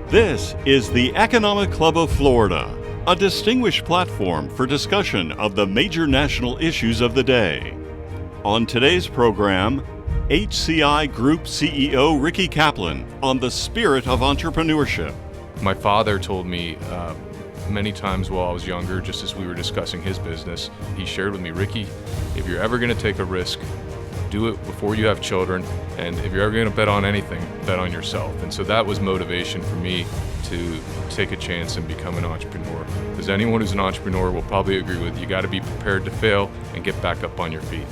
This is the Economic Club of Florida, a distinguished platform for discussion of the major national issues of the day. On today's program, HCI Group CEO Ricky Caplin on the spirit of entrepreneurship. My father told me many times while I was younger, just as we were discussing his business, he shared with me, Ricky, if you're ever going to take a risk, do it before you have children, and if you're ever going to bet on anything, bet on yourself. And so that was motivation for me to take a chance and become an entrepreneur. Because anyone who's an entrepreneur will probably agree with you got to be prepared to fail and get back up on your feet.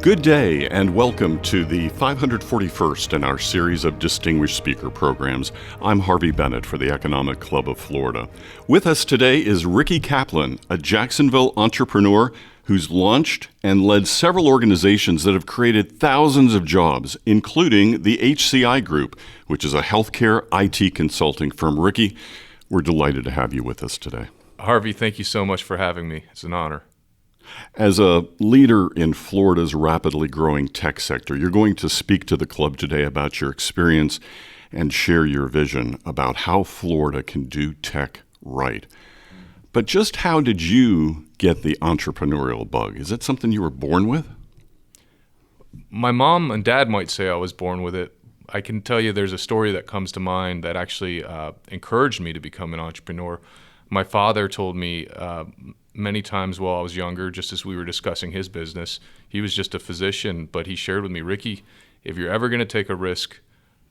Good day and welcome to the 541st in our series of distinguished speaker programs. I'm Harvey Bennett for the Economic Club of Florida. With us today is Ricky Caplin, a Jacksonville entrepreneur who's launched and led several organizations that have created thousands of jobs, including the HCI Group, which is a healthcare IT consulting firm. Ricky, we're delighted to have you with us today. Harvey, thank you so much for having me. It's an honor. As a leader in Florida's rapidly growing tech sector, you're going to speak to the club today about your experience and share your vision about how Florida can do tech right. But just how did you get the entrepreneurial bug? Is it something you were born with? My mom and dad might say I was born with it. I can tell you there's a story that comes to mind that actually encouraged me to become an entrepreneur. My father told me many times while I was younger, just as we were discussing his business, he was just a physician, but he shared with me, Ricky, if you're ever going to take a risk,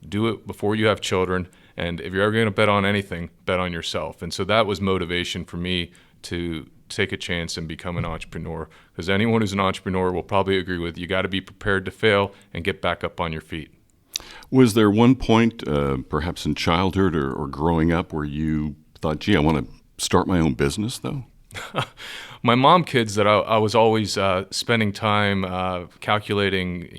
do it before you have children. And if you're ever going to bet on anything, bet on yourself. And so that was motivation for me to take a chance and become an entrepreneur. Because anyone who's an entrepreneur will probably agree with you got to be prepared to fail and get back up on your feet. Was there one point, perhaps in childhood or growing up, where you thought, gee, I want to start my own business, though? My mom kids that I was always spending time calculating,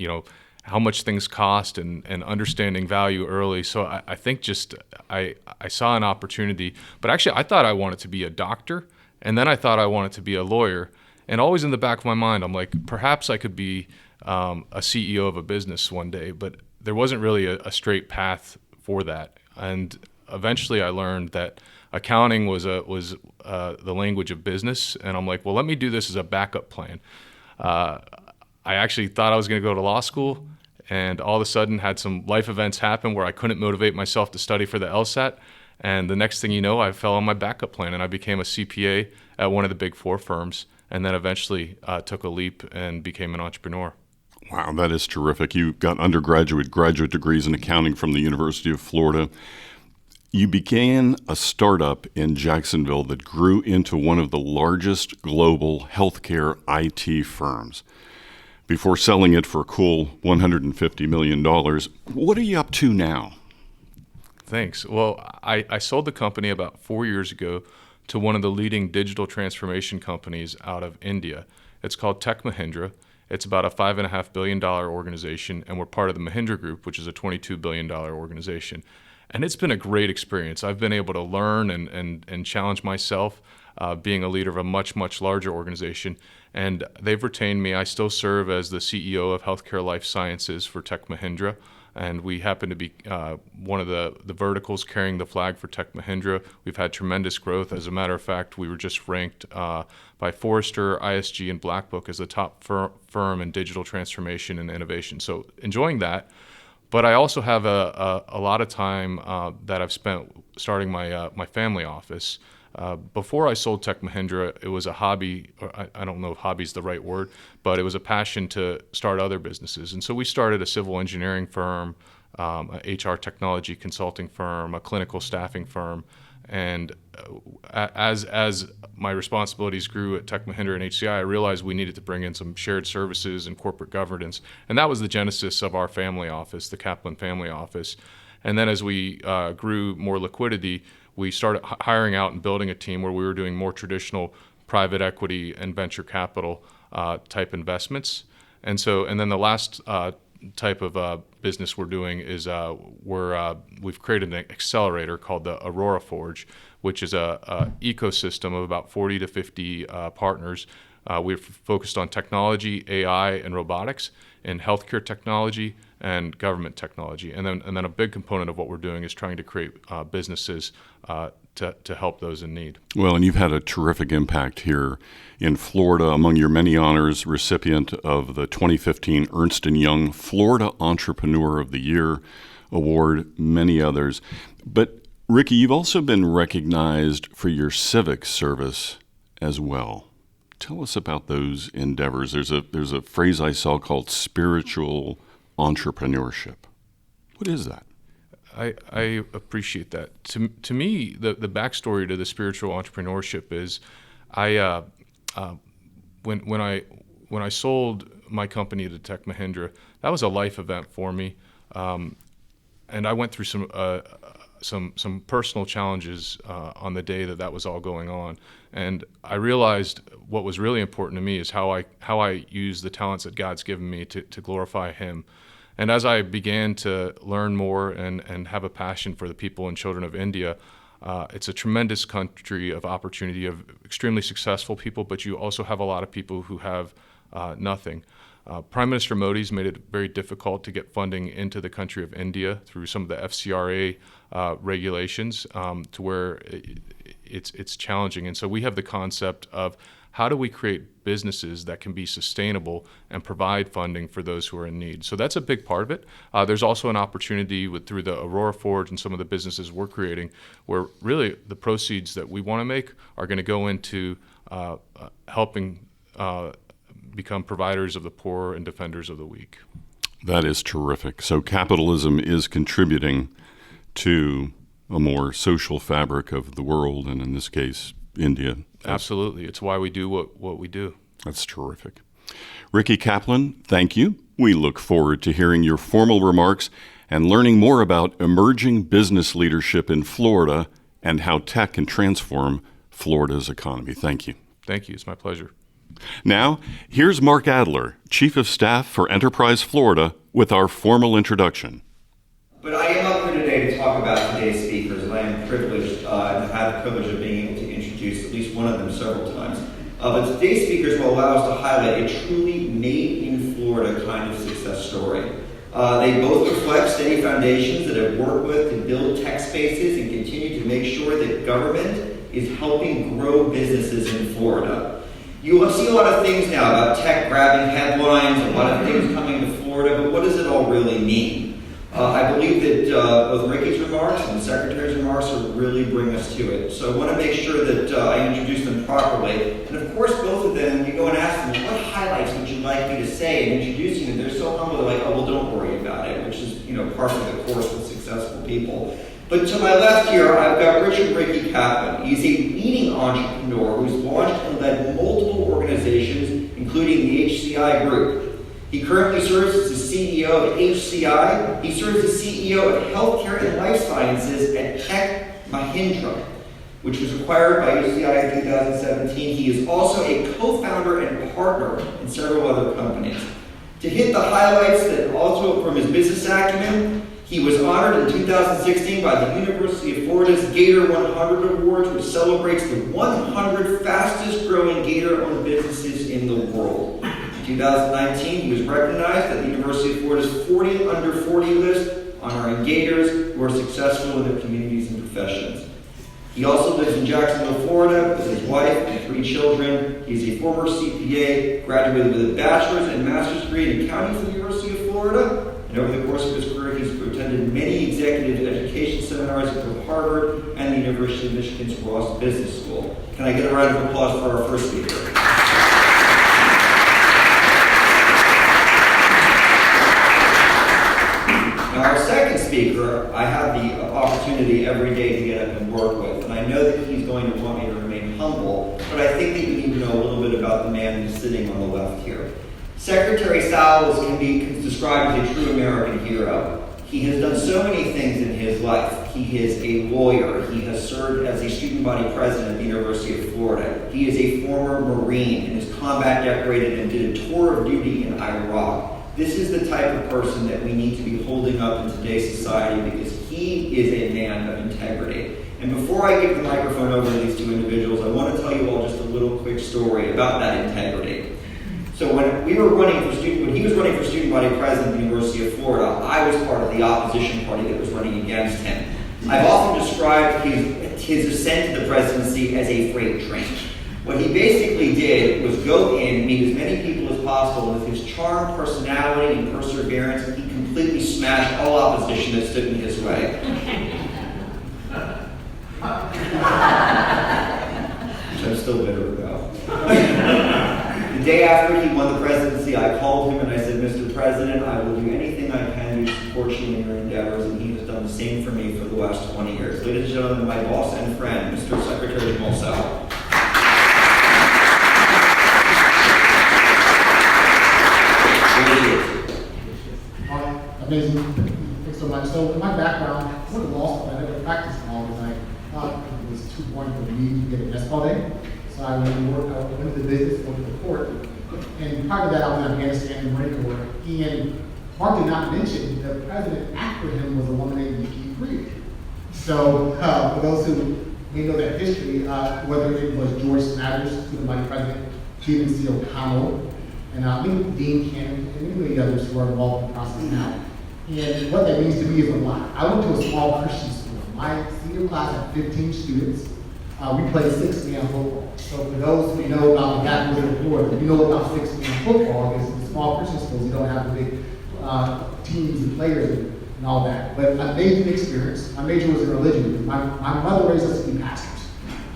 how much things cost and understanding value early. So I think just I saw an opportunity. But actually, I thought I wanted to be a doctor, and then I thought I wanted to be a lawyer. And always in the back of my mind, I'm like, perhaps I could be a CEO of a business one day. But there wasn't really a straight path for that. And eventually I learned that accounting was the language of business. And I'm like, well, let me do this as a backup plan. I actually thought I was going to go to law school, and all of a sudden had some life events happen where I couldn't motivate myself to study for the LSAT. And the next thing you know, I fell on my backup plan and I became a CPA at one of the big four firms, and then eventually took a leap and became an entrepreneur. Wow, that is terrific. You got graduate degrees in accounting from the University of Florida. You began a startup in Jacksonville that grew into one of the largest global healthcare IT firms before selling it for a cool $150 million. What are you up to now? Thanks. Well, I sold the company about 4 years ago to one of the leading digital transformation companies out of India. It's called Tech Mahindra. It's about a $5.5 billion organization, and we're part of the Mahindra Group, which is a $22 billion organization. And it's been a great experience. I've been able to learn and challenge myself, being a leader of a much, much larger organization. And they've retained me. I still serve as the CEO of Healthcare Life Sciences for Tech Mahindra. And we happen to be one of the verticals carrying the flag for Tech Mahindra. We've had tremendous growth. As a matter of fact, we were just ranked by Forrester, ISG, and Black Book as the top firm in digital transformation and innovation. So enjoying that. But I also have a lot of time that I've spent starting my family office. Before I sold Tech Mahindra, it was a hobby. Or I don't know if hobby is the right word, but it was a passion to start other businesses. And so we started a civil engineering firm, an HR technology consulting firm, a clinical staffing firm. And as my responsibilities grew at Tech Mahindra and HCI, I realized we needed to bring in some shared services and corporate governance. And that was the genesis of our family office, the Caplin family office. And then as we grew more liquidity, we started hiring out and building a team where we were doing more traditional private equity and venture capital type investments. And then the last type of business we're doing is we've created an accelerator called the Aurora Forge, which is a ecosystem of about 40 to 50 partners. We're focused on technology, AI, and robotics, in healthcare technology, and government technology. And then a big component of what we're doing is trying to create businesses to help those in need. Well, and you've had a terrific impact here in Florida. Among your many honors, recipient of the 2015 Ernst & Young Florida Entrepreneur of the Year Award, many others. But Ricky, you've also been recognized for your civic service as well. Tell us about those endeavors. There's a phrase I saw called spiritual entrepreneurship. What is that? I appreciate that. To me, the backstory to the spiritual entrepreneurship is, when I sold my company to Tech Mahindra, that was a life event for me, and I went through some personal challenges on the day that was all going on, and I realized what was really important to me is how I use the talents that God's given me to glorify Him. And as I began to learn more and have a passion for the people and children of India, it's a tremendous country of opportunity, of extremely successful people, but you also have a lot of people who have nothing. Prime Minister Modi's made it very difficult to get funding into the country of India through some of the FCRA regulations, to where it's challenging. And so we have the concept of, how do we create businesses that can be sustainable and provide funding for those who are in need? So that's a big part of it. There's also an opportunity through the Aurora Forge and some of the businesses we're creating, where really the proceeds that we want to make are going to go into helping become providers of the poor and defenders of the weak. That is terrific. So capitalism is contributing to a more social fabric of the world, and in this case, India. Absolutely. It's why we do what we do. That's terrific. Ricky Caplin, thank you. We look forward to hearing your formal remarks and learning more about emerging business leadership in Florida and how tech can transform Florida's economy. Thank you. Thank you. It's my pleasure. Now, here's Mark Adler, Chief of Staff for Enterprise Florida, with our formal introduction. But I am up here today to talk about today's speakers, and I am privileged and have had the privilege of being able to introduce at least one of them several times. But today's speakers will allow us to highlight a truly made-in-Florida kind of success story. They both reflect steady foundations that have worked with to build tech spaces and continue to make sure that government is helping grow businesses in Florida. You will see a lot of things now about tech grabbing headlines, a lot of things coming to Florida, but what does it all really mean? I believe that both Ricky's remarks and the Secretary's remarks will really bring us to it. So I want to make sure that I introduce them properly. And of course, both of them, you go and ask them, what highlights would you like me to say? And introducing them, they're so humble, they're like, oh, well, don't worry about it, which is, part of the course with successful people. But to my left here, I've got Richard Ricky Caplin. He's a leading entrepreneur who's launched and led multiple organizations, including the HCI Group. He currently serves as the CEO of HCI. He serves as CEO of Healthcare and Life Sciences at Tech Mahindra, which was acquired by HCI in 2017. He is also a co-founder and partner in several other companies. To hit the highlights that also from his business acumen, he was honored in 2016 by the University of Florida's Gator 100 Awards, which celebrates the 100 fastest growing Gator-owned businesses in the world. In 2019, he was recognized at the University of Florida's 40 Under 40 list, honoring Gators who are successful in their communities and professions. He also lives in Jacksonville, Florida, with his wife and 3 children. He's a former CPA, graduated with a bachelor's and master's degree in accounting from the University of Florida. And over the course of his career, he's attended many executive education seminars at both Harvard and the University of Michigan's Ross Business School. Can I get a round of applause for our first speaker? Now, our second speaker, I have the opportunity every day to get up and work with, and I know that he's going to want me to remain humble, but I think that you need to know a little bit about the man who's sitting on the left here. Secretary Sowell can be described as a true American hero. He has done so many things in his life. He is a lawyer. He has served as a student body president at the University of Florida. He is a former Marine and is combat decorated and did a tour of duty in Iraq. This is the type of person that we need to be holding up in today's society because he is a man of integrity. And before I give the microphone over to these two individuals, I want to tell you all just a little quick story about that integrity. So when he was running for student body president at the University of Florida, I was part of the opposition party that was running against him. I've often described his ascent to the presidency as a freight train. What he basically did was go in, meet as many people as possible, and with his charm, personality, and perseverance, he completely smashed all opposition that stood in his way. Which I'm still bitter about. The day after he won the presidency, I called him and I said, Mr. President, I will do anything I can to support you in your endeavors, and he has done the same for me for the last 20 years. Ladies and gentlemen, my boss and friend, Mr. Secretary Molsau. Amazing. Thanks so much. So, in my background, I went to law school. I never practiced law because I thought it was too boring for me to get a desk all day. So I went into the business, went to the court. And prior to that, I was in Afghanistan and Marine Corps. And Mark did not mention the president after him was a woman named Nikki Fried. So, for those who may know that history, whether it was George Smathers, student body president, Stephen C. O'Connell, and Dean Cannon, and many others who are involved in the process now. And what that means to me is a lot. I went to a small Christian school. My senior class had 15 students. We played 6-man football. So for those who know about the Caplin of Florida, if you know about 6-man football, because in small Christian schools, you don't have the big teams and players and all that. But an amazing experience. My major was in religion. My mother raised us to be pastors.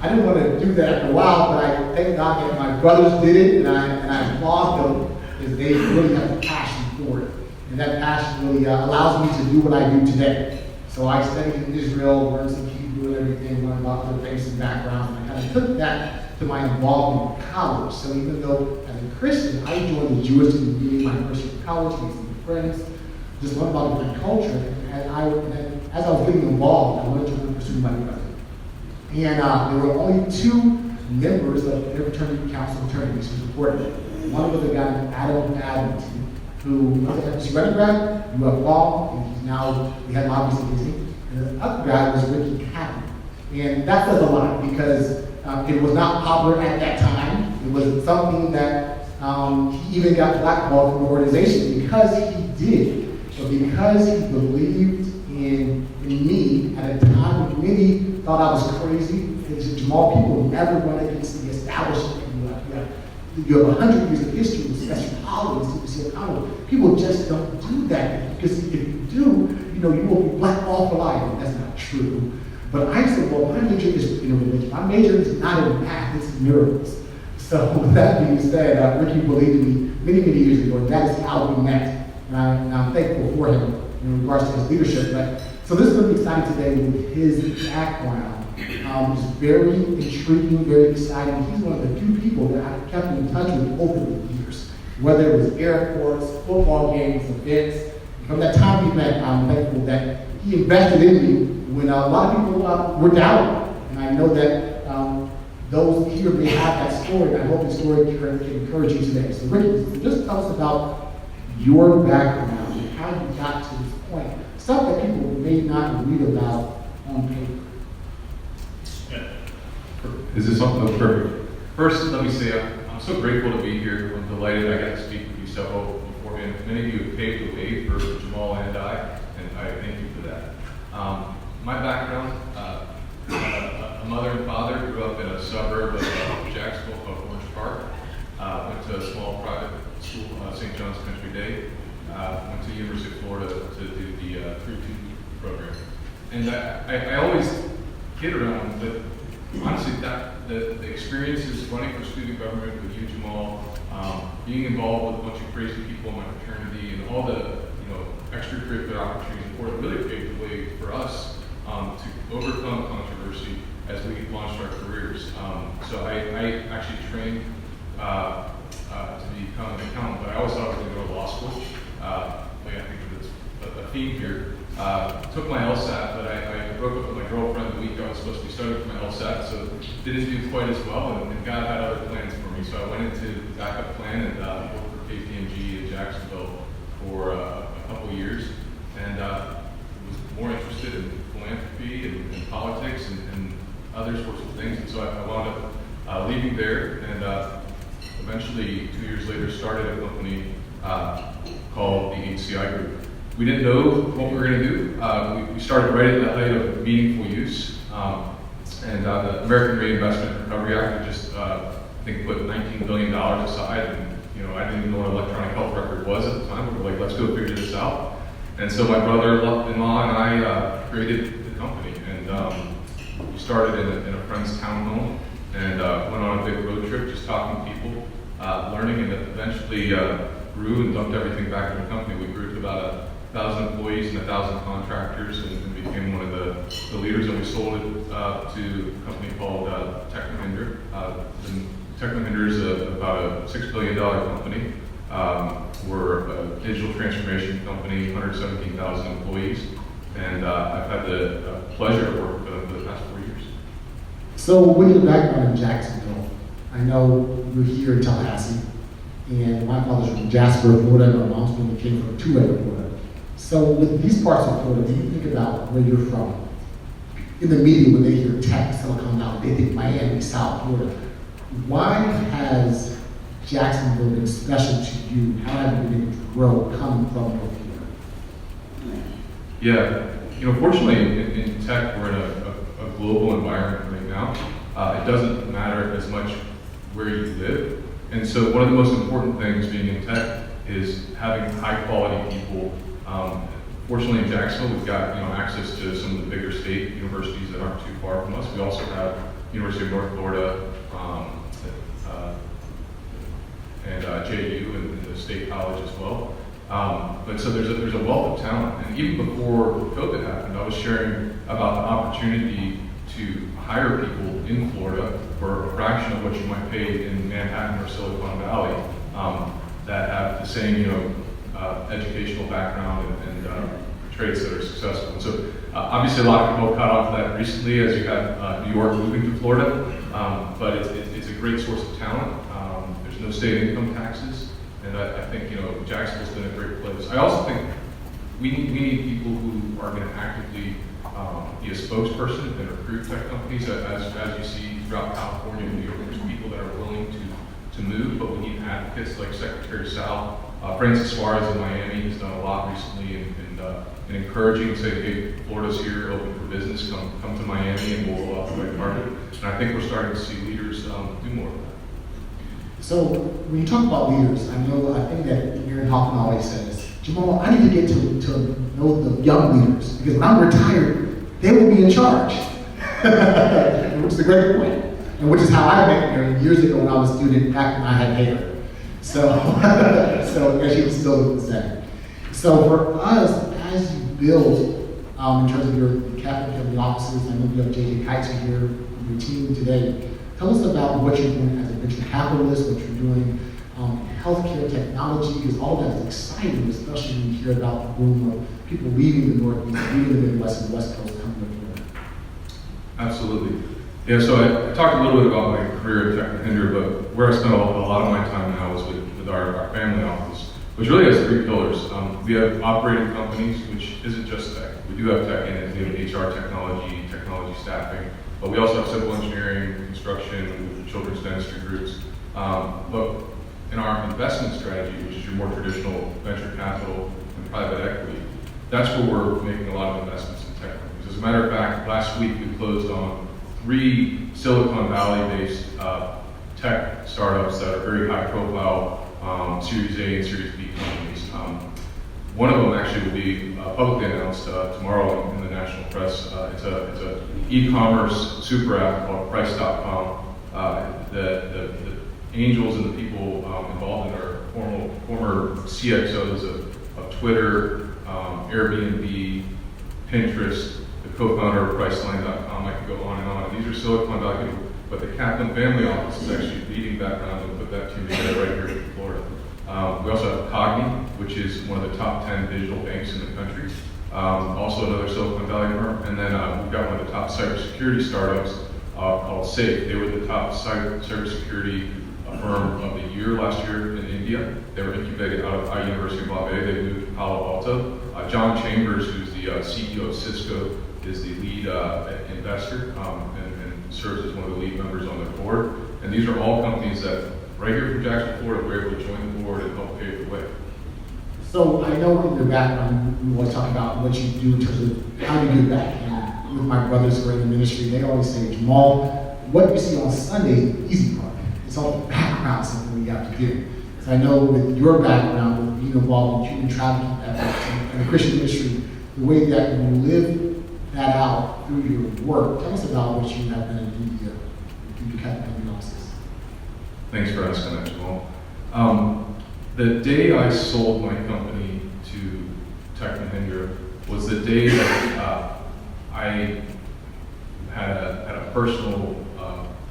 I didn't want to do that after a while, but I thank God that my brothers did it, and I applaud them because they really have a passion for it. And that passion really allows me to do what I do today. So I studied in Israel, learned some Hebrew and everything, learned about other faiths and backgrounds, and I kind of took that to my involvement in college. So even though as a Christian, I joined the Jewish community, my first year of college, made some friends, just learned about different culture. And as I was getting involved, I wanted to run for student body president. And there were only 2 members of their fraternity council fraternities who supported it. One was a guy named Adam Addington, who was an FSU undergrad, grew up law, and he's now, we had lobbies in Disney. And the other guy was Ricky Caplin. And that says a lot because it was not popular at that time. It was something that he even got blackballed from the organization because he did, but because he believed in me at a time when many thought I was crazy. Jamal people never went against the establishment. You have 100 years of history with Special Colleagues, people just don't do that because if you do, you will be blackballed for life. And that's not true. But I said, well, my major is in religion. My major is not in math, it's miracles. So with that being said, Ricky believed in me many years ago, and that is how we met. And I'm thankful for him in regards to his leadership. So this is going to be exciting today with his background. It's very intriguing, very exciting. He's one of the few people that I've kept in touch with over the years, whether it was airports, football games, events. From that time we met, I'm thankful that he invested in me when a lot of people were doubting. And I know that those here may have that story, and I hope the story can encourage you today. So Ricky, just tell us about your background and how you got to this point. Stuff that people may not read about on paper. Is this something that's perfect? First, let me say I'm so grateful to be here. I'm delighted I got to speak with you several beforehand. Many of you have paved the way for Jamal and I thank you for that. My background, a mother and father grew up in a suburb of Jacksonville called Orange Park. Went to a small private school, St. John's Country Day. Went to the University of Florida to do the 3-2 program. And I always kid around, but honestly, the experience is running for student government with you, Jamal, being involved with a bunch of crazy people in my fraternity, and all the extracurricular opportunities for it really paved the way for us to overcome controversy as we launched our careers. So I actually trained to become an accountant, but I always thought I was going to go to law school. I think that's a theme here. Took my LSAT, but I broke up with my girlfriend the week I was supposed to be studying for my LSAT, so didn't do quite as well, and God had other plans for me. So I went into the backup plan and worked for KPMG in Jacksonville for a couple years, and was more interested in philanthropy and politics and other sorts of things. And so I wound up leaving there and eventually 2 years later started a company called the HCI Group. We didn't know what we were going to do. We started right at the height of meaningful use. And the American Reinvestment and Recovery Act just, I think, put $19 billion aside. And, I didn't even know what electronic health record was at the time. We were like, let's go figure this out. And so my brother-in-law and I created the company. And we started in a friend's townhome and went on a big road trip, just talking to people, learning, and eventually grew and dumped everything back in the company. We grew to about 1,000 employees and 1,000 contractors, and became one of the leaders. And we sold it to a company called Tech Mahindra. Tech Mahindra is about a $6 billion company. We're a digital transformation company, 117,000 employees, and I've had the pleasure of working with them for the past 4 years. So, with your background in Jacksonville, I know you're here in Tallahassee, and my father's from Jasper, Florida, and my mom's family came from Tulare, Florida. So, with these parts of Florida, when you think about where you're from, in the media, when they hear tech, Silicon Valley, they think Miami, South Florida. Why has Jacksonville been special to you? How have you been able to grow coming from North Florida? Yeah, fortunately in tech, we're in a global environment right now. It doesn't matter as much where you live. And so one of the most important things being in tech is having high quality people. Fortunately in Jacksonville, we've got access to some of the bigger state universities that aren't too far from us. We also have University of North Florida, and JU and the State College as well. But so there's a wealth of talent. And even before COVID happened, I was sharing about the opportunity to hire people in Florida for a fraction of what you might pay in Manhattan or Silicon Valley, that have the same educational background and traits that are successful. And so obviously a lot of people caught on to that recently as you got New York moving to Florida, but it's a great source of talent. There's no state income taxes, and I think Jacksonville's been a great place. I also think we need people who are going to actively be a spokesperson and recruit tech companies. As you see throughout California and New York, there's people that are willing to move, but we need advocates like Secretary Sal. Francis Suarez in Miami has done a lot recently in encouraging and saying, hey, Florida's here, open for business, come to Miami and we'll fight harder. And I think we're starting to see leaders do more of that. So when you talk about leaders, I think that Aaron Hoffman always says, Jamal, I need to get to know the young leaders, because when I'm retired, they will be in charge. Which is a great point. And which is how I met Aaron years ago when I was a student, back when I had hair. So as you still look the same. So for us, as you build, in terms of your Caplin family offices, I know you have JJ Kites here on your team today. Tell us about what you're doing as a venture capitalist, what you're doing healthcare technology, because all that is exciting, especially when you hear about the boom of people leaving the Northeast, leaving the Midwest and West Coast, coming to Florida. Absolutely. Yeah, so I talked a little bit about my career at Tech Mahindra, but where I spend a lot of my time now is with our family office, which really has three pillars. We have operating companies, which isn't just tech. We do have tech in it. We have HR technology staffing, but we also have civil engineering, construction, children's dentistry groups. But in our investment strategy, which is your more traditional venture capital and private equity, that's where we're making a lot of investments in tech companies. As a matter of fact, last week we closed on 3 Silicon Valley-based tech startups that are very high profile, Series A and Series B companies. One of them actually will be publicly announced tomorrow in the national press. It's a e-commerce super app called Price.com. The angels and the people involved in are former CXOs of Twitter, Airbnb, Pinterest, the co-founder of Priceline.com. I could go on and on. And these are Silicon Valley people, but the Caplin family office is actually leading that round and put that team together right here in Florida. We also have Cogni, which is one of the top 10 digital banks in the country. Also another Silicon Valley firm. And then we've got one of the top cybersecurity startups called Safe. They were the top cybersecurity firm of the year last year in India. They were incubated out of University of Bombay. They moved to Palo Alto. John Chambers, who's the CEO of Cisco, is the lead investor and serves as one of the lead members on the board. And these are all companies that right here from Jacksonville, Florida, we're able to join the board and help pave the way. So I know in your background, you always talk about what you do in terms of how you give back. And with my brothers who are in the ministry, they always say, Jamal, what you see on Sunday is the easy part. It's all the background, something we have to do. So I know with your background, with being involved in human trafficking efforts and the Christian ministry, the way that you live that out through your work, tell us about what you have done in India through the Caplin analysis. Thanks for asking that, Jamal. The day I sold my company to Tech Mahindra was the day that I had a personal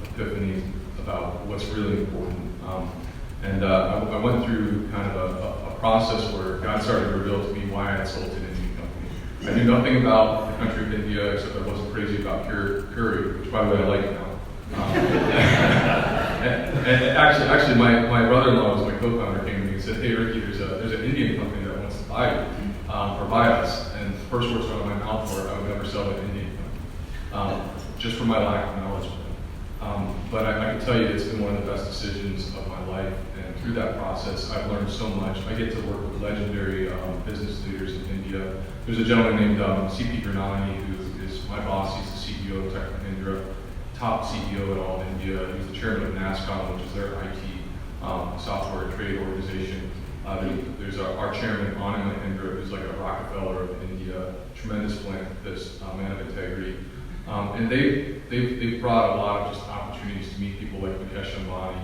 epiphany about what's really important. I went through kind of a process where God started to reveal to me why I had sold to an Indian company. I knew nothing about the country of India except I wasn't crazy about curry, which by the way I like now. And actually, my brother-in-law, was my co-founder, came to me and said, "Hey, Ricky, there's an Indian company that wants to buy you, or buy us." And the first words out of my mouth were, "I would never sell to an Indian company," just for my lack of knowledge of them. But I can tell you, it's been one of the best decisions of my life. And through that process, I've learned so much. I get to work with legendary business leaders in India. There's a gentleman named C.P. Gurnani, who is my boss. He's the CEO of Tech Mahindra, top CEO at all India. He's the chairman of NASCOM, which is their IT software trade organization. There's our chairman, Anand Mahindra, who's like a Rockefeller of India, tremendous philanthropist, man of integrity. And they've brought a lot of just opportunities to meet people like Mukesh Ambani.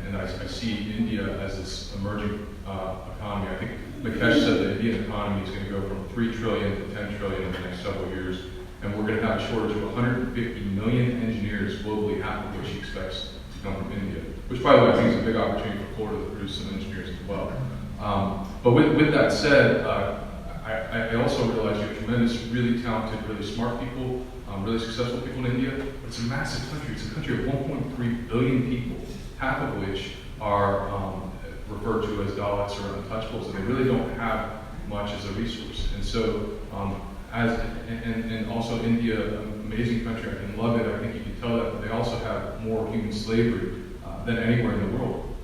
And I see India as this emerging economy. I think Mukesh said the Indian economy is going to go from 3 trillion to 10 trillion in the next several years. And we're going to have a shortage of 150 million engineers globally, half of which he expects to come from India. Which, by the way, I think is a big opportunity for Florida to produce some engineers as well. But with that said, I also realize you have tremendous, really talented, really smart people, really successful people in India. But it's a massive country. It's a country of 1.3 billion people, half of which are referred to as Dalits or untouchables, and they really don't have much as a resource. And so, and also India, an amazing country, I can love it, I think you can tell that, but they also have more human slavery than anywhere in the world.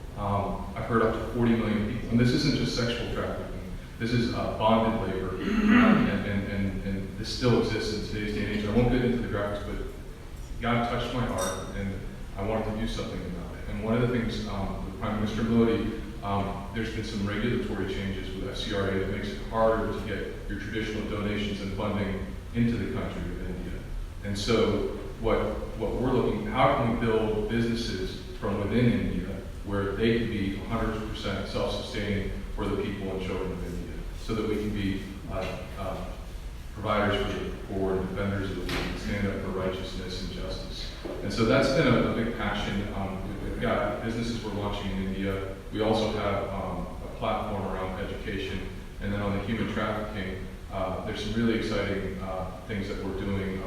I've heard up to 40 million people, and this isn't just sexual trafficking, this is bonded labor, and this still exists in today's day and age. I won't get into the graphics, but God touched my heart, and I wanted to do something about it. And one of the things with Prime Minister Modi, there's been some regulatory changes with FCRA that makes it harder to get your traditional donations and funding into the country of India. And so what we're looking, how can we build businesses from within India where they can be 100% self-sustaining for the people and children of India, so that we can be providers for the poor and defenders of the weak and stand up for righteousness and justice. And so that's been a big passion. We've got businesses we're launching in India. We also have a platform around education. And then on the human trafficking, there's some really exciting things that we're doing,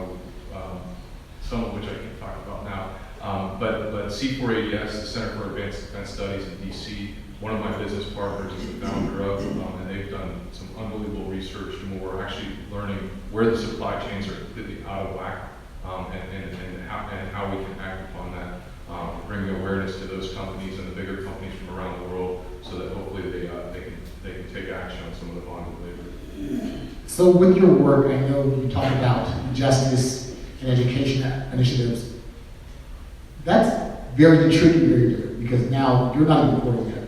some of which I can talk about now. But C4ADS, the Center for Advanced Defense Studies in DC, one of my business partners is the founder of, and they've done some unbelievable research, and we're actually learning where the supply chains are completely out of whack, and how we can act upon that, bring awareness to those companies and the bigger companies from around the world, so that hopefully they can take action on some of the bonded labor. So with your work, I know you talk about justice and education initiatives. That's very intriguing, very different, because now you're not even 40 yet.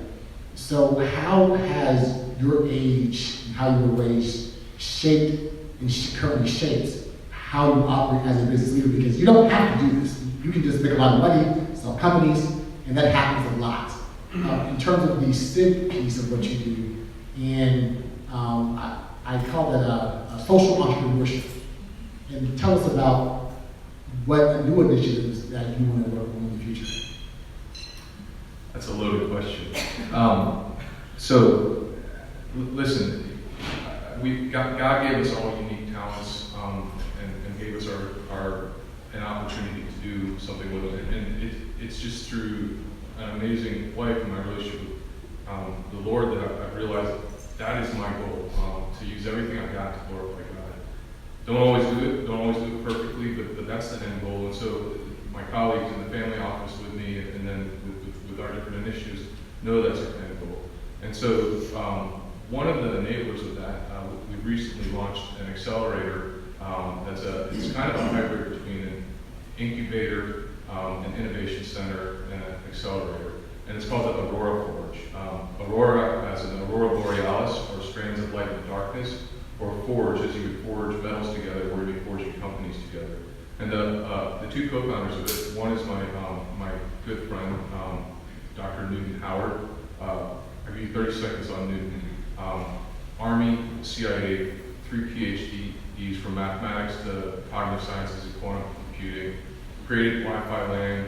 So how has your age and how you were raised shaped and currently shapes how you operate as a business leader? Because you don't have to do this. You can just make a lot of money, sell companies, and that happens a lot. In terms of the civic piece of what you do, and I call that a social entrepreneurship. And tell us about what new initiatives that you want to work on in the future. That's a loaded question. So, listen, God gave us all unique talents, and gave us an opportunity to do something with it. And it's just through an amazing wife and my relationship with the Lord that I've realized that is my goal, to use everything I've got to glorify God. Don't always do it perfectly, but that's the end goal. And so my colleagues in the family office with me, and then with with our different initiatives know that's our end goal. And so one of the enablers of that, we recently launched an accelerator it's kind of a hybrid between an incubator, an innovation center, and an accelerator. And it's called the Aurora Forge. Aurora as an Aurora Borealis, or strands of light and darkness, or forge as you would forge metals together, or you'd be forging companies together. And the two co-founders of it, one is my good friend, Dr. Newton Howard. I'll give you 30 seconds on Newton. Army, CIA, 3 PhDs from mathematics to cognitive sciences and quantum computing, created Wi-Fi LAN,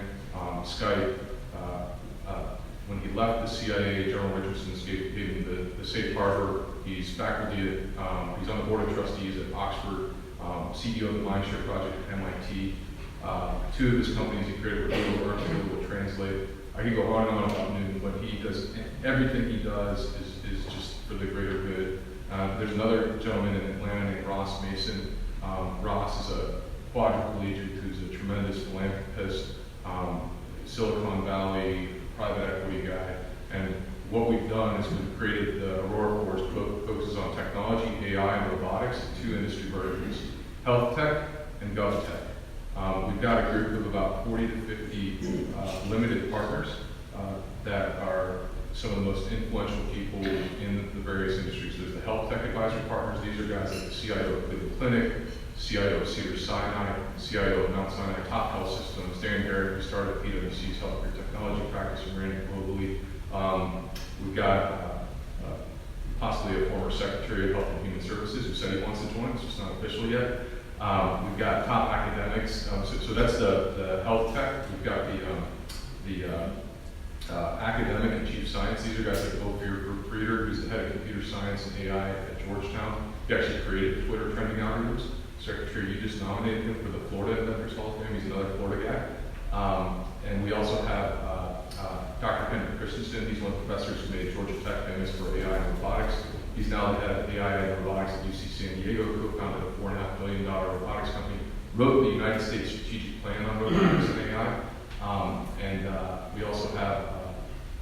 Skype. When he left the CIA, General Richardson gave him the safe harbor. He's faculty at, he's on the board of trustees at Oxford, CEO of the Mindshare Project at MIT. 2 of his companies he created were Google Earth and Google Translate. I could go on and on about Newton, but he does, everything he does is just for the greater good. There's another gentleman in Atlanta named Ross Mason. Ross is a quadriplegic who's a tremendous philanthropist, Silicon Valley private equity guy. And what we've done is we've created the Aurora Force, focuses on technology, AI, and robotics, 2 industry verticals, health tech and gov tech. We've got a group of about 40 to 50 limited partners that are some of the most influential people in the various industries. There's the health tech advisory partners. These are guys like the CIO of Cleveland Clinic, CIO of Cedars-Sinai, CIO of Mount Sinai Top Health Systems, Dan Garrett, who started PwC's healthcare technology practice and ran it globally. We've got possibly a former Secretary of Health and Human Services who said he wants to join, it's just not official yet. We've got top academics, so that's the health tech. We've got the academic and chief science. These are guys like Ophir Frieder, who's the head of computer science and AI at Georgetown. He actually created Twitter trending algorithms. Secretary, you just nominated him for the Florida Inventors Hall of Fame. He's another Florida guy. And we also have Dr. Henry Christensen. He's one of the professors who made Georgia Tech famous for AI and robotics. He's now the head of AI and robotics at UC San Diego, co-founded a $4.5 billion robotics company, wrote the United States Strategic Plan on robotics and AI. We also have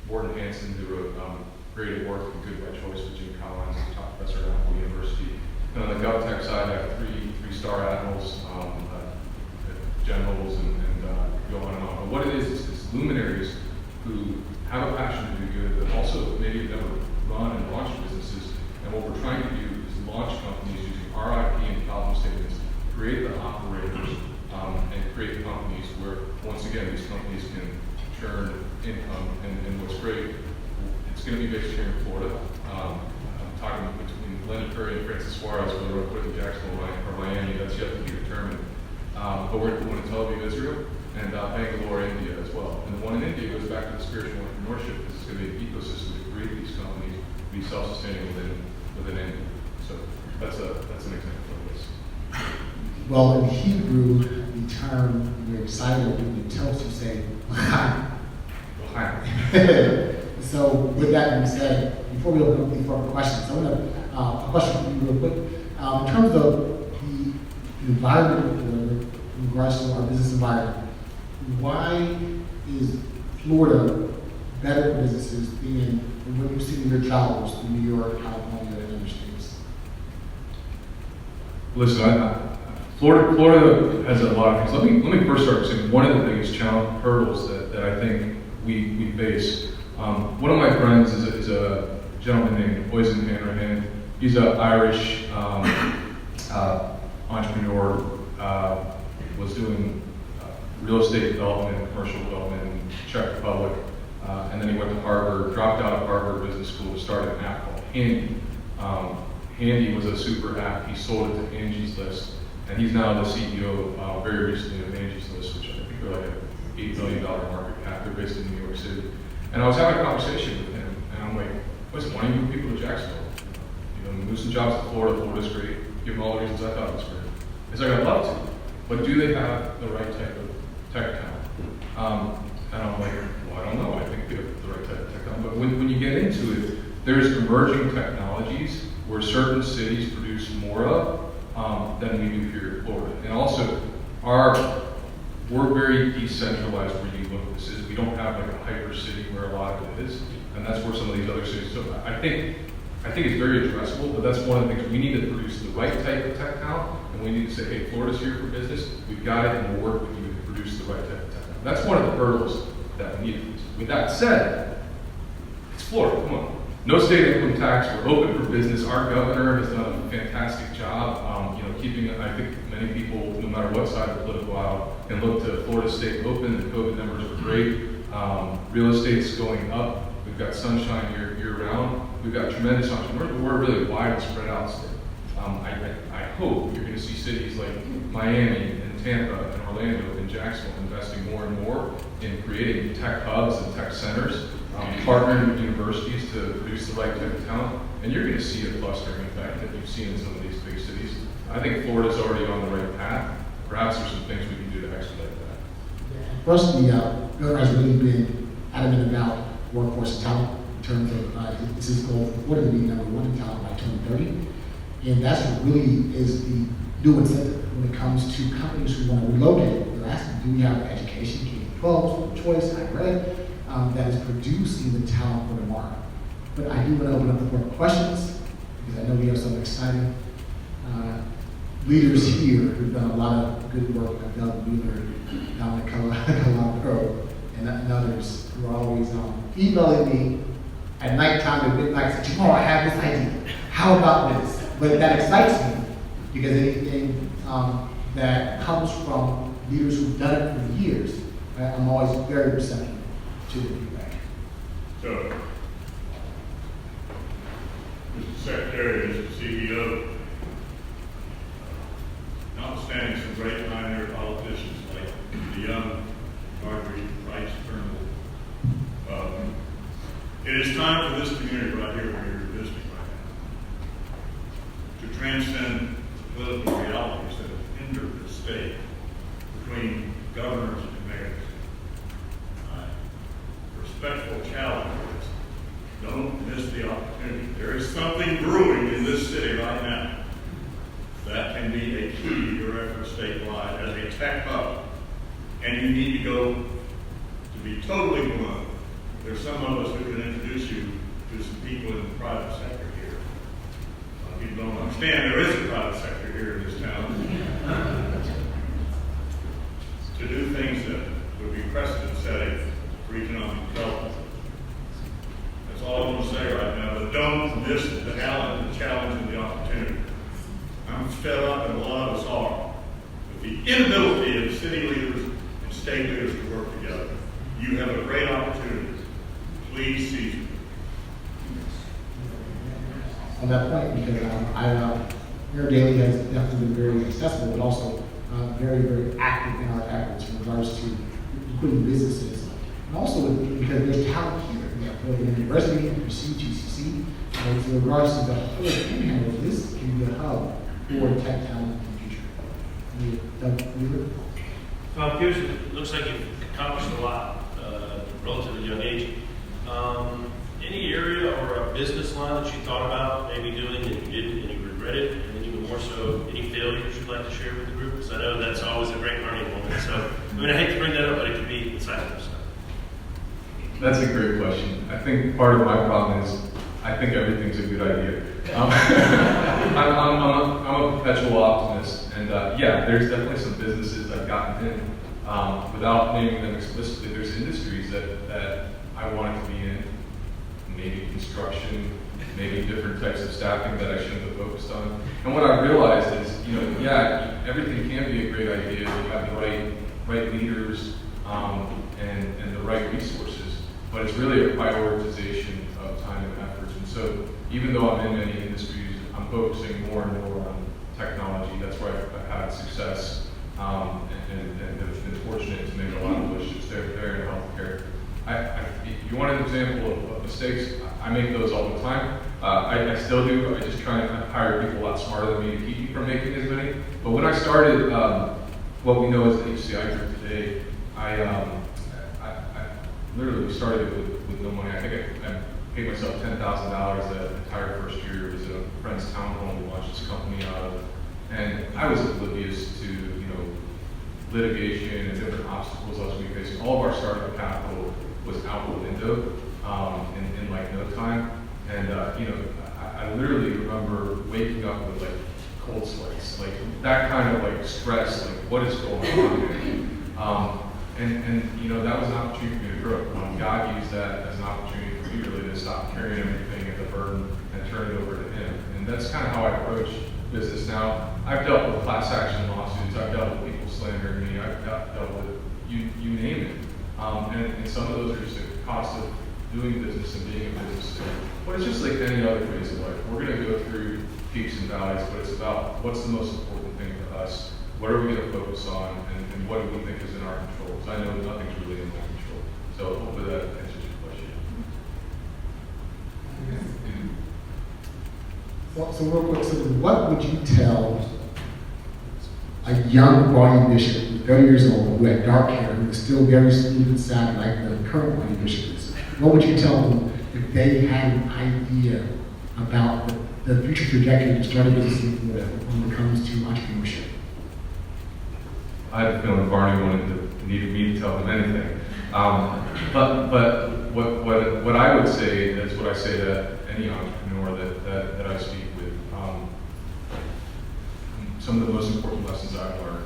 Gordon Hanson, who wrote Creative Work and Good by Choice with Jim Collins, top professor at Apple University. And on the GovTech side, I have three-star admirals, generals, and go on and on. But what it is luminaries who have a passion to do good, but also maybe have never run and launched businesses. And what we're trying to do is launch companies using our IP and problem statements, create the operators, and create companies where, once again, these companies can churn income. And what's great, it's going to be based here in Florida. I'm talking between Lenny Curry and Francis Suarez, whether we're putting Jacksonville or Miami, that's yet to be determined. But we're going to Tel Aviv, Israel, and Bangalore, India as well. And the one in India goes back to the spiritual entrepreneurship, because it's going to be an ecosystem to create these companies to be self-sustaining within India. So that's an example of this. Well, in Hebrew, the term you're excited when you tell us, you say, L'chaim. So with that being said, before we open up the floor for questions, I want to a question for you real quick. In terms of the environment in regards to our business environment, why is Florida better for businesses than what you've seen in your travels to New York, California, and other states? Listen, Florida has a lot of things. Let me first start saying one of the biggest hurdles that I think we face. One of my friends is a gentleman named Oisin Hanrahan. He's an Irish entrepreneur, was doing real estate development and commercial development in Czech Republic, and then he went to Harvard, dropped out of Harvard Business School, started an app called Handy. Handy was a super app. He sold it to Angie's List, and he's now the CEO very recently of Angie's List, which I think they're like an $8 billion market cap. They're based in New York City. And I was having a conversation with him, and I'm like, listen, why don't you move people to Jacksonville? Move some jobs to Florida. Florida's great. Give them all the reasons I thought it was great. He's like, I'd love to, but do they have the right type of tech talent? And I'm like, well, I don't know. I think they have the right type of tech talent. But when you get into it, there's emerging technologies where certain cities produce more of than we do here in Florida. And also, we're very decentralized where you look. This is, we don't have like a hyper city where a lot of it is, and that's where some of these other cities. So I think it's very addressable, but that's one of the things we need to produce the right type of tech talent, and we need to say, hey, Florida's here for business. We've got it, and we'll work with you to produce the right type of tech talent. That's one of the hurdles that we need to use. With that said, it's Florida. Come on. No state income tax. We're open for business. Our governor has done a fantastic job, keeping. I think many people, no matter what side of the political aisle, can look to Florida State open. The COVID numbers are great. Real estate's going up. We've got sunshine year round. We've got tremendous entrepreneurs, but we're a really wide and spread out state. I hope you're going to see cities like Miami and Tampa and Orlando and Jacksonville investing more and more in creating tech hubs and tech centers, partnering with universities to produce the right type of talent, and you're going to see a clustering effect that you've seen in some of these big cities. I think Florida's already on the right path. Perhaps there's some things we can do to expedite that. First, the governor has really been adamant about workforce and talent in terms of this is goal for Florida to be number one in talent by 2030. And that's what really is the new incentive when it comes to companies who want to relocate. They're asking, do we have education, K-12, school choice, higher ed, that is producing the talent for tomorrow? But I do want to open up the floor for questions, because I know we have some exciting leaders here who've done a lot of good work, like Doug Wheeler, down at Colorado, and others who are always emailing me at nighttime at midnight, saying, tomorrow I have this idea. How about this? But that excites me, because anything that comes from leaders who've done it for years, I'm always very receptive to the feedback. So, Mr. Secretary, Mr. CEO, notwithstanding some great pioneer politicians like the young Marjorie Rice Turnbull, it is time for this community right here where you're visiting right now to transcend political realities that have hindered the state between governors and mayors. Respectful challenge is, don't miss the opportunity. There is something brewing in this city right now that can be a key to your efforts statewide as a tech hub. And you need to go, to be totally blunt, there's some of us who can introduce you to some people in the private sector here. People don't understand there is a private sector here in this town. To do things that would be precedent setting for economic development. That's all I'm going to say right now, but don't miss the challenge and the opportunity. I'm fed up, and a lot of us are, with the inability of city leaders and state leaders to work together. You have a great opportunity. Please seize it. On that point, because Mayor Daley has definitely been very accessible, but also very, very active in our efforts in regards to including businesses. And also because there's talent here. We have Florida University, UC, GCC. So in regards to the whole panhandle, this can be a hub for tech talent in the future. Doug Wheeler? Well, it looks like you've accomplished a lot at a relatively young age. Any area or a business line that you thought about maybe doing and you didn't and you regret it, and then even more so, any failures you'd like to share with the group? Because I know that's always a great learning moment. So, I hate to bring that up, but it could be insightful stuff. That's a great question. I think part of my problem is I think everything's a good idea. I'm a perpetual optimist, and yeah, there's definitely some businesses I've gotten in. Without naming them explicitly, there's industries that I wanted to be in. Maybe construction, maybe different types of staffing that I shouldn't have focused on. And what I realized is, yeah, everything can be a great idea if you have the right leaders and the right resources, but it's really a prioritization of time and efforts. And so even though I'm in many industries, I'm focusing more and more on technology. That's where I've had success and have been fortunate to make a lot of relationships there in healthcare. If you want an example of mistakes, I make those all the time. I still do. I just try to hire people a lot smarter than me to keep me from making as many. But when I started what we know as the HCI Group today, I literally started with no money. I think I paid myself $10,000 the entire first year. It was a friend's townhome we launched this company out of. And I was oblivious to, litigation and different obstacles I was going to be facing, all of our startup capital was out the window in like no time. And I literally remember waking up with like cold sweats, like that kind of like stress, like what is going on here? And that was an opportunity for me to grow. God used that as an opportunity for me really to stop carrying everything at the burden and turn it over to Him. And that's kind of how I approach business now. I've dealt with class action lawsuits. I've dealt with people slandering me. I've dealt with you name it. And some of those are just the cost of doing business and being in business. But it's just like any other phase of life. We're going to go through peaks and valleys, but it's about what's the most important thing for us, what are we going to focus on, and what do we think is in our control? Because I know nothing's really in my control. So hopefully that answers your question. So real quick, so what would you tell a young Barney Bishop who's 30 years old, who had dark hair, who was still very smooth and savvy like the current Barney Bishop is? What would you tell them if they had an idea about the future trajectory to start a business in Florida when it comes to entrepreneurship? I had a feeling Barney needed me to tell them anything. But what I would say is what I say to any entrepreneur that I speak with. Some of the most important lessons I've learned.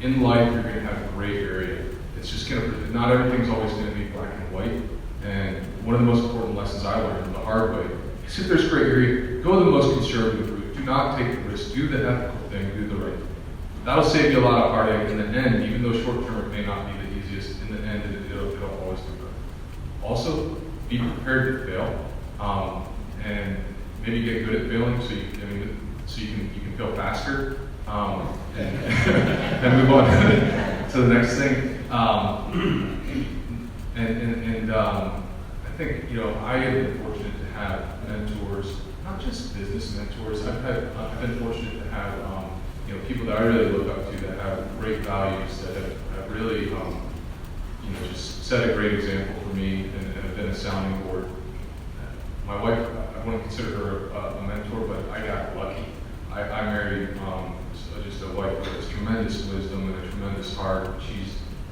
In life, you're going to have a gray area. It's just going to, not everything's always going to be black and white. And one of the most important lessons I learned the hard way is if there's gray area, go the most conservative route. Do not take the risk. Do the ethical thing. Do the right thing. That'll save you a lot of heartache in the end, even though short term it may not be the easiest. In the end, it'll always do good. Also, be prepared to fail, and maybe get good at failing so you can fail faster, and move on to the next thing. I think I have been fortunate to have mentors, not just business mentors. I've been fortunate to have people that I really look up to that have great values, that have really just set a great example for me and have been a sounding board. My wife, I wouldn't consider her a mentor, but I got lucky. I married just a wife with has tremendous wisdom and a tremendous heart.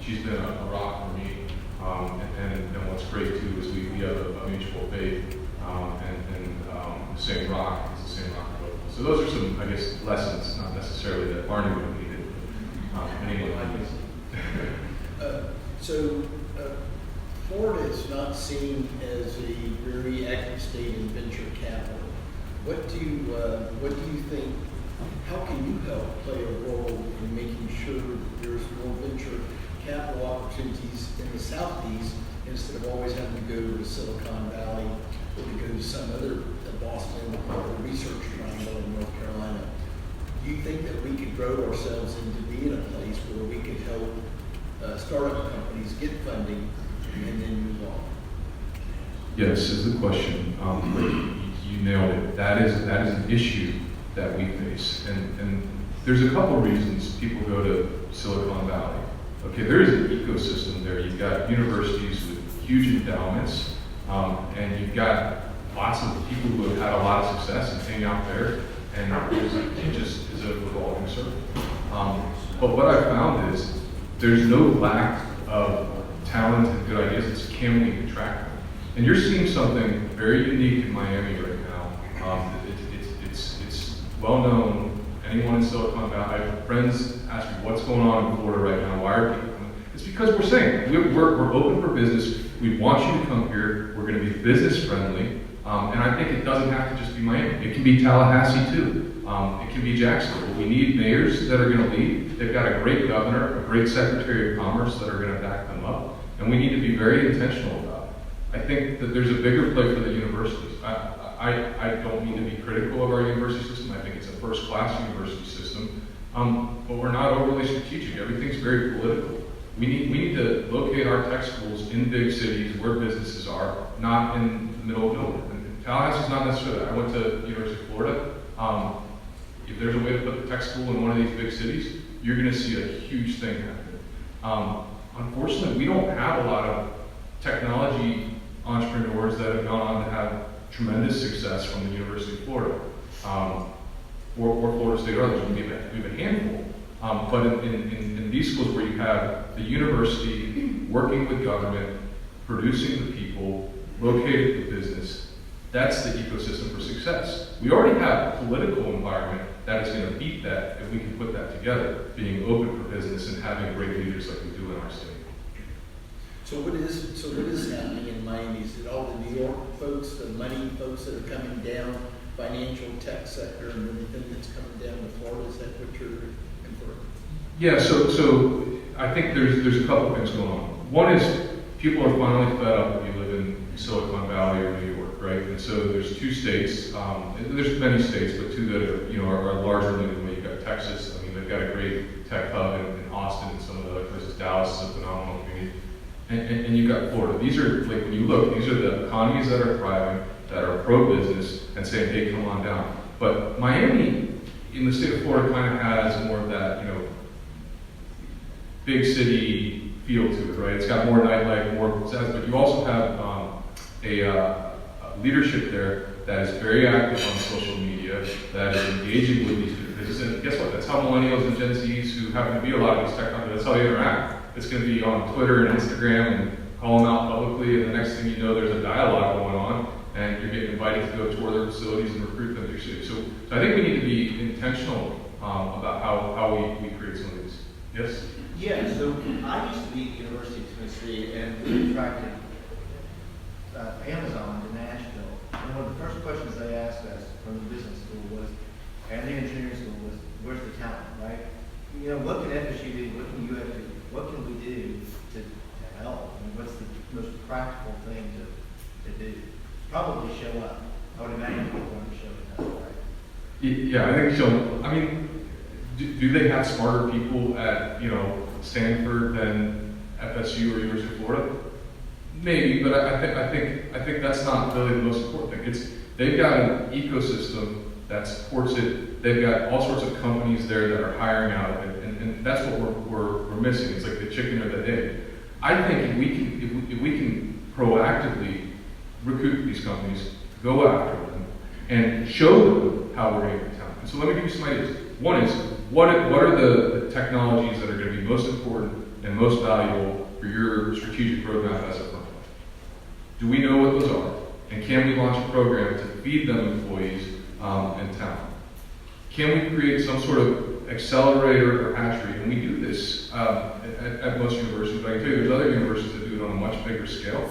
She's been a rock for me. And what's great too is we have a mutual faith, and the same rock is the same rock. So those are some, I guess, lessons, not necessarily that Barney would have needed. Anyway. Florida is not seen as a very active state in venture capital. What do you think? How can you help play a role in making sure that there's more venture capital opportunities in the Southeast instead of always having to go to Silicon Valley or to go to some other Boston or research triangle in North Carolina? Do you think that we could grow ourselves into being a place where we could help startup companies get funding and then move on? Yes, is the question. You nailed it. That is an issue that we face, and there's a couple reasons people go to Silicon Valley. Okay, there is an ecosystem there. You've got universities with huge endowments, and you've got lots of people who have had a lot of success and hang out there, and it just is a revolving circle. But what I found is there's no lack of talent and good ideas. It's can we attract them? And you're seeing something very unique in Miami right now. It's well known. Anyone in Silicon Valley, I have friends ask me what's going on in Florida right now. Why are people coming? It's because we're saying we're open for business. We want you to come here. We're going to be business friendly. And I think it doesn't have to just be Miami. It can be Tallahassee too. It can be Jacksonville. We need mayors that are going to lead. They've got a great governor, a great secretary of commerce that are going to back them up. And we need to be very intentional about it. I think that there's a bigger play for the universities. I don't mean to be critical of our university system. I think it's a first-class university system. But we're not overly strategic. Everything's very political. We need to locate our tech schools in big cities where businesses are, not in the middle of nowhere. And Tallahassee's not necessarily that. I went to the University of Florida. If there's a way to put the tech school in one of these big cities, you're going to see a huge thing happen. Unfortunately, we don't have a lot of technology entrepreneurs that have gone on to have tremendous success from the University of Florida or Florida State or others. We have a handful. But in these schools where you have the university working with government, producing the people, located the business, that's the ecosystem for success. We already have a political environment that is going to beat that if we can put that together, being open for business and having great leaders like we do in our state. So what is happening in Miami? Is it all the New York folks, the money folks that are coming down, financial tech sector, and everything that's coming down to Florida? Is that what you're inferring? Yeah, so I think there's a couple things going on. One is people are finally fed up if you live in Silicon Valley or New York, right? And so there's two states, there's many states, but two that are larger than the way you've got Texas. I mean, they've got a great tech hub in Austin and some of the other places. Dallas is a phenomenal community. And you've got Florida. These are, like, when you look, these are the economies that are thriving, that are pro-business, and saying, hey, come on down. But Miami, in the state of Florida, kind of has more of that, big city feel to it, right? It's got more nightlife, more success, but you also have a leadership there that is very active on social media, that is engaging with these businesses. And guess what? That's how millennials and Gen Zs who happen to be a lot of these tech companies, that's how they interact. It's going to be on Twitter and Instagram and call them out publicly, and the next thing you know, there's a dialogue going on, and you're getting invited to go tour their facilities and recruit them to your city. So I think we need to be intentional about how we create some of these. Yes? Yeah, so I used to be at the University of Tennessee, and we attracted Amazon to Nashville. And one of the first questions they asked us from the business school was, and the engineering school was, where's the talent, right? What can FSU do? What can UF do? What can we do to help? I mean, what's the most practical thing to do? Probably show up. I would imagine people want to show up, right? Yeah, I think so. I mean, do they have smarter people at Stanford than FSU or University of Florida? Maybe, but I think that's not really the most important thing. They've got an ecosystem that supports it. They've got all sorts of companies there that are hiring out of it, and that's what we're missing. It's like the chicken or the egg. I think if we can proactively recruit these companies, go after them, and show them how we're going to get talent. And so let me give you some ideas. One is, what are the technologies that are going to be most important and most valuable for your strategic roadmap as a firm? Do we know what those are? And can we launch a program to feed them employees and talent? Can we create some sort of accelerator or hatchery? And we do this at most universities, but I can tell you there's other universities that do it on a much bigger scale.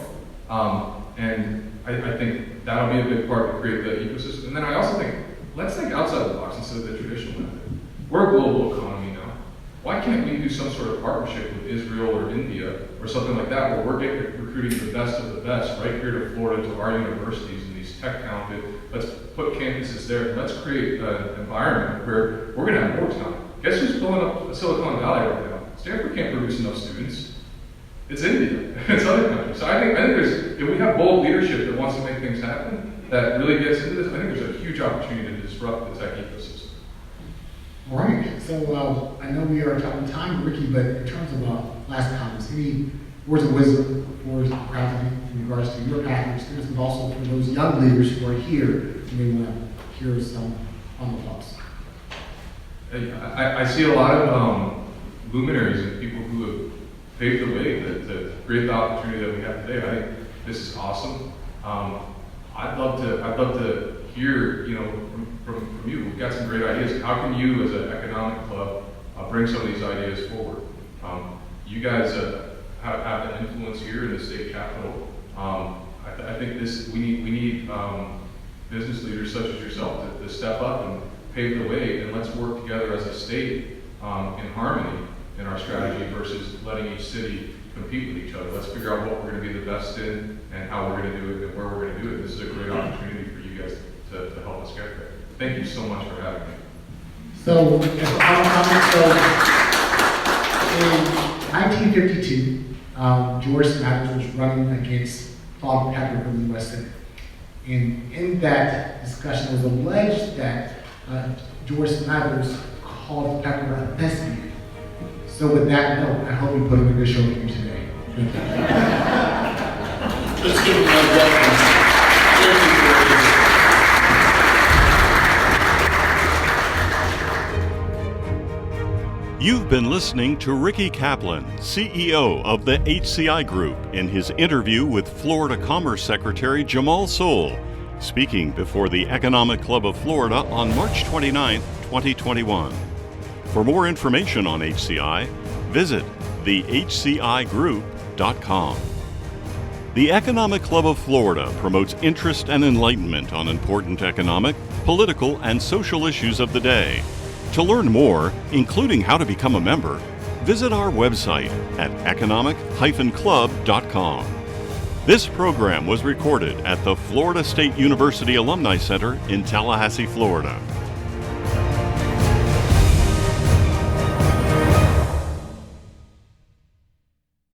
And I think that'll be a big part to create the ecosystem. And then I also think, let's think outside the box instead of the traditional method. We're a global economy now. Why can't we do some sort of partnership with Israel or India or something like that, where we're recruiting the best of the best right here to Florida to our universities and these tech talented, let's put campuses there, and let's create an environment where we're going to have more talent. Guess who's blowing up Silicon Valley right now? Stanford can't produce enough students. It's India. It's other countries. So I think if we have bold leadership that wants to make things happen, that really gets into this, I think there's a huge opportunity to disrupt the tech ecosystem. All right, so I know we are talking time, Ricky, but in terms of last comments, any words of wisdom for the crowd in regards to your path and experience, but also for those young leaders who are here and may want to hear some on the thoughts? I see a lot of luminaries and people who have paved the way to create the opportunity that we have today. I think this is awesome. I'd love to hear, from you. We've got some great ideas. How can you, as an economic club, bring some of these ideas forward? You guys have an influence here in the state capitol. I think we need business leaders such as yourself to step up and pave the way, and let's work together as a state in harmony in our strategy versus letting each city compete with each other. Let's figure out what we're going to be the best in and how we're going to do it and where we're going to do it. This is a great opportunity for you guys to help us get there. Thank you so much for having me. So, as a final comment, in 1952, George Smathers was running against Bob Pepper from the U.S. Senate. And in that discussion, it was alleged that George Smathers called Pepper a thespian. So with that note, I hope we put on a good show for you today. Let's give him a reference. You've been listening to Ricky Caplin, CEO of the HCI Group, in his interview with Florida Commerce Secretary Jamal Soul, speaking before the Economic Club of Florida on March 29, 2021. For more information on HCI, visit thehcigroup.com. The Economic Club of Florida promotes interest and enlightenment on important economic, political, and social issues of the day. To learn more, including how to become a member, visit our website at economic-club.com. This program was recorded at the Florida State University Alumni Center in Tallahassee, Florida.